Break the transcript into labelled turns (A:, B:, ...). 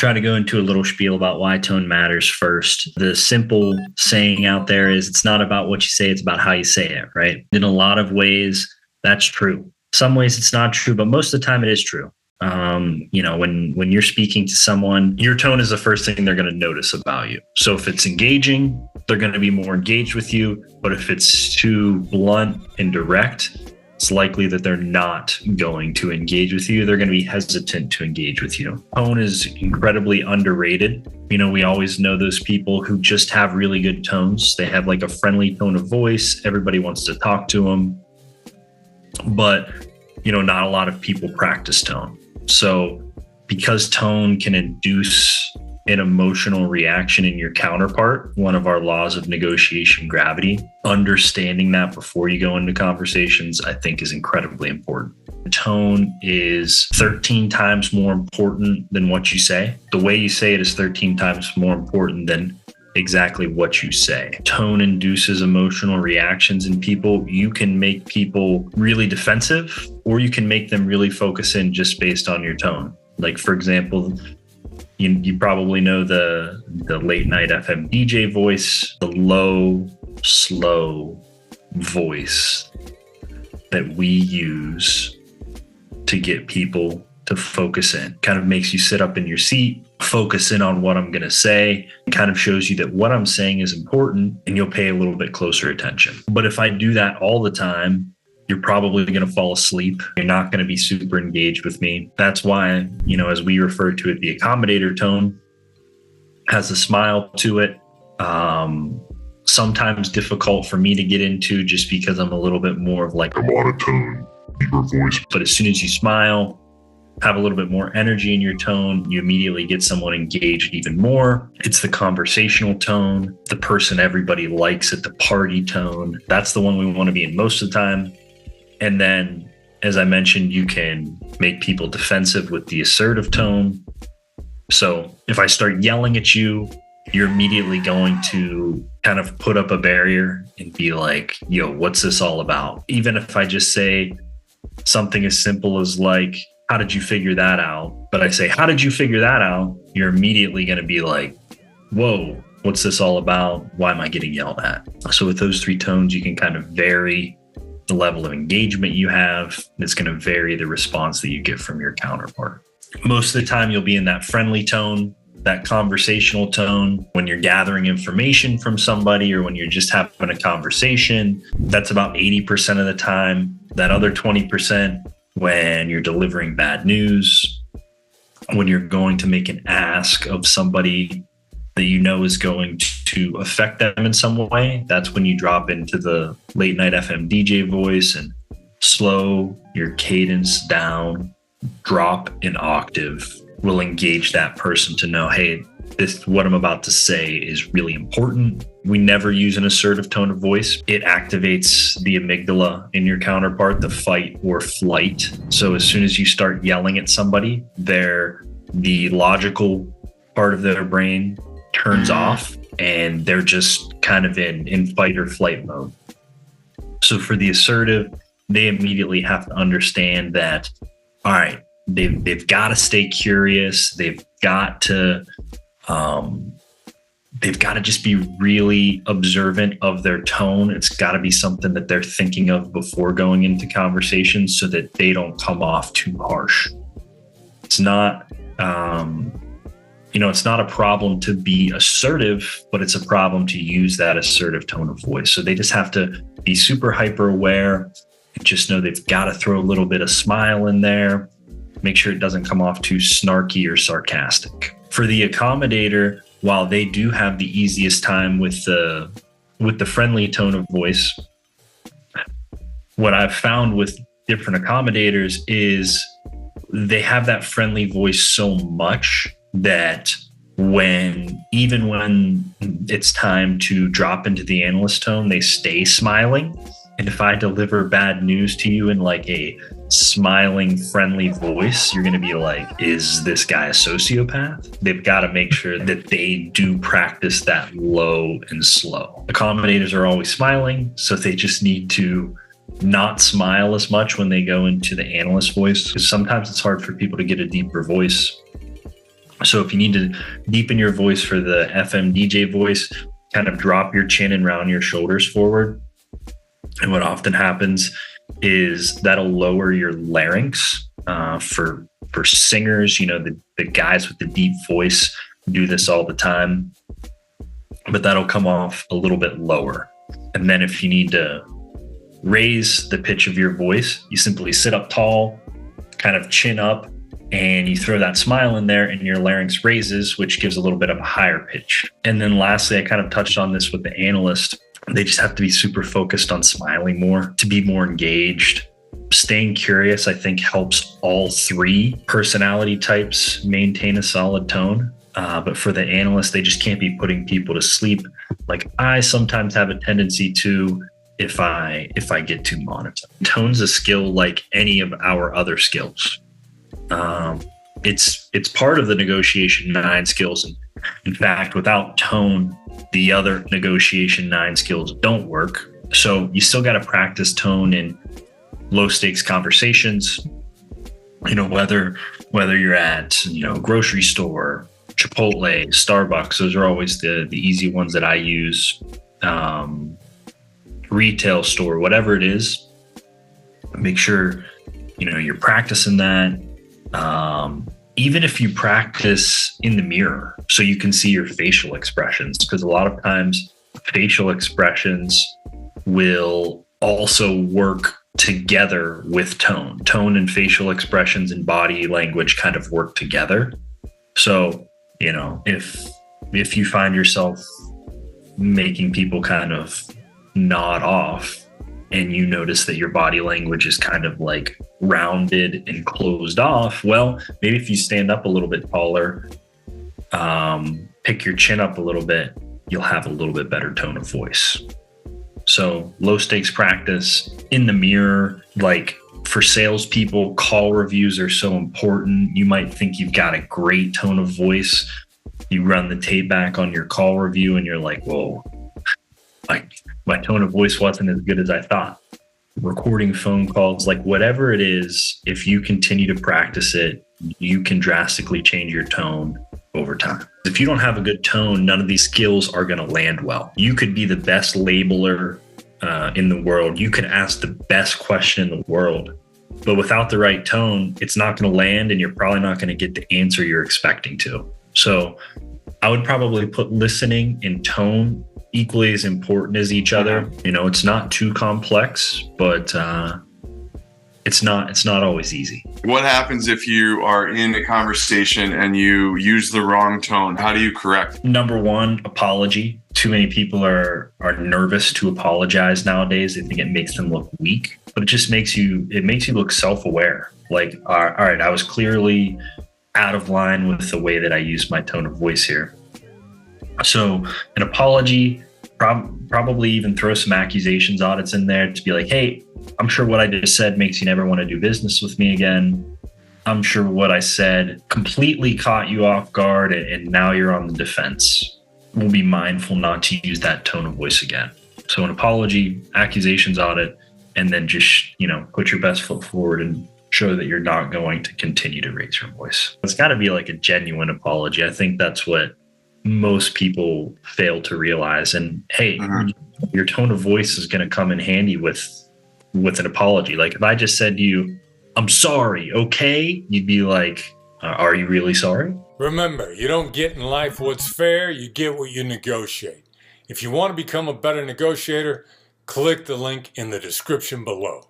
A: try to go into a little spiel about why tone matters first. The simple saying out there is it's not about what you say, it's about how you say it, right? In a lot of ways, that's true. Some ways it's not true, but most of the time it is true. When you're speaking to someone, your tone is the first thing they're going to notice about you. So if it's engaging, they're going to be more engaged with you. But if it's too blunt and direct, it's likely that they're not going to engage with you. They're going to be hesitant to engage with you. Tone is incredibly underrated. We always know those people who just have really good tones. They have like a friendly tone of voice. Everybody wants to talk to them. But, not a lot of people practice tone. So because tone can induce an emotional reaction in your counterpart, one of our laws of negotiation gravity, understanding that before you go into conversations, I think is incredibly important. Tone is 13 times more important than what you say. The way you say it is 13 times more important than exactly what you say. Tone induces emotional reactions in people. You can make people really defensive, or you can make them really focus in just based on your tone. Like, for example, you probably know the late night FM DJ voice, the low, slow voice that we use to get people to focus in. Kind of makes you sit up in your seat, focus in on what I'm going to say, kind of shows you that what I'm saying is important, and you'll pay a little bit closer attention. But if I do that all the time, you're probably going to fall asleep. You're not going to be super engaged with me. That's why, as we refer to it, the accommodator tone has a smile to it. Sometimes difficult for me to get into just because I'm a little bit more of like a monotone, deeper voice. But as soon as you smile, have a little bit more energy in your tone, you immediately get someone engaged even more. It's the conversational tone, the person everybody likes at the party tone. That's the one we want to be in most of the time. And then, as I mentioned, you can make people defensive with the assertive tone. So if I start yelling at you, you're immediately going to kind of put up a barrier and be like, yo, what's this all about? Even if I just say something as simple as like, how did you figure that out? But I say, how did you figure that out? You're immediately going to be like, whoa, what's this all about? Why am I getting yelled at? So with those three tones, you can kind of vary the level of engagement you have. It's going to vary the response that you get from your counterpart. Most of the time, you'll be in that friendly tone, that conversational tone. When you're gathering information from somebody or when you're just having a conversation, that's about 80% of the time. That other 20%, when you're delivering bad news, when you're going to make an ask of somebody that you know is going to affect them in some way, that's when you drop into the late night FM DJ voice and slow your cadence down, drop an octave, will engage that person to know, hey, what I'm about to say is really important. We never use an assertive tone of voice. It activates the amygdala in your counterpart, the fight or flight. So as soon as you start yelling at somebody, the logical part of their brain turns off and they're just kind of in fight or flight mode. So for the assertive, they immediately have to understand that, all right, they've got to stay curious. They've got to just be really observant of their tone. It's got to be something that they're thinking of before going into conversations so that they don't come off too harsh. It's not, it's not a problem to be assertive, but it's a problem to use that assertive tone of voice. So they just have to be super hyper aware and just know they've got to throw a little bit of smile in there. Make sure it doesn't come off too snarky or sarcastic. For the accommodator, while they do have the easiest time with the friendly tone of voice, what I've found with different accommodators is they have that friendly voice so much that even when it's time to drop into the analyst tone, they stay smiling. And if I deliver bad news to you in like a smiling, friendly voice, you're going to be like, is this guy a sociopath? They've got to make sure that they do practice that low and slow. Accommodators are always smiling, so they just need to not smile as much when they go into the analyst voice, because sometimes it's hard for people to get a deeper voice So if you need to deepen your voice for the FM DJ voice, kind of drop your chin and round your shoulders forward. And what often happens is that'll lower your larynx. For singers, the guys with the deep voice do this all the time, but that'll come off a little bit lower. And then if you need to raise the pitch of your voice, you simply sit up tall, kind of chin up, and you throw that smile in there and your larynx raises, which gives a little bit of a higher pitch. And then lastly, I kind of touched on this with the analyst. They just have to be super focused on smiling more, to be more engaged. Staying curious, I think, helps all three personality types maintain a solid tone. But for the analyst, they just can't be putting people to sleep. Like I sometimes have a tendency to, if I get too monotone. Tone's a skill like any of our other skills. It's part of the negotiation 9 skills. And in fact, without tone, the other negotiation 9 skills don't work. So you still got to practice tone in low stakes conversations, whether you're at, grocery store, Chipotle, Starbucks, those are always the easy ones that I use. Retail store, whatever it is, make sure, you're practicing that. Even if you practice in the mirror so you can see your facial expressions, because a lot of times facial expressions will also work together with tone. Tone and facial expressions and body language kind of work together. So, if you find yourself making people kind of nod off and you notice that your body language is kind of like rounded and closed off, well, maybe if you stand up a little bit taller, pick your chin up a little bit, you'll have a little bit better tone of voice. So low stakes practice in the mirror. Like for salespeople, call reviews are so important. You might think you've got a great tone of voice. You run the tape back on your call review and you're like, whoa, my tone of voice wasn't as good as I thought. Recording phone calls, like whatever it is, if you continue to practice it, you can drastically change your tone over time. If you don't have a good tone, none of these skills are going to land well. You could be the best labeler in the world. You could ask the best question in the world, but without the right tone, it's not going to land and you're probably not going to get the answer you're expecting to. So I would probably put listening and tone equally as important as each other. It's not too complex, but it's not always easy.
B: What happens if you are in a conversation and you use the wrong tone? How do you correct?
A: Number one, apology. Too many people are nervous to apologize nowadays. They think it makes them look weak, but it makes you look self-aware. Like, all right, I was clearly out of line with the way that I use my tone of voice here. So an apology, probably even throw some accusations audits in there to be like, hey, I'm sure what I just said makes you never want to do business with me again. I'm sure what I said completely caught you off guard and now you're on the defense. We'll be mindful not to use that tone of voice again. So an apology, accusations audit, and then just, put your best foot forward and show that you're not going to continue to raise your voice. It's got to be like a genuine apology. I think that's what most people fail to realize. And hey, your tone of voice is going to come in handy with an apology. Like if I just said to you, I'm sorry, okay? You'd be like, are you really sorry?
C: Remember, you don't get in life what's fair, you get what you negotiate. If you want to become a better negotiator, click the link in the description below.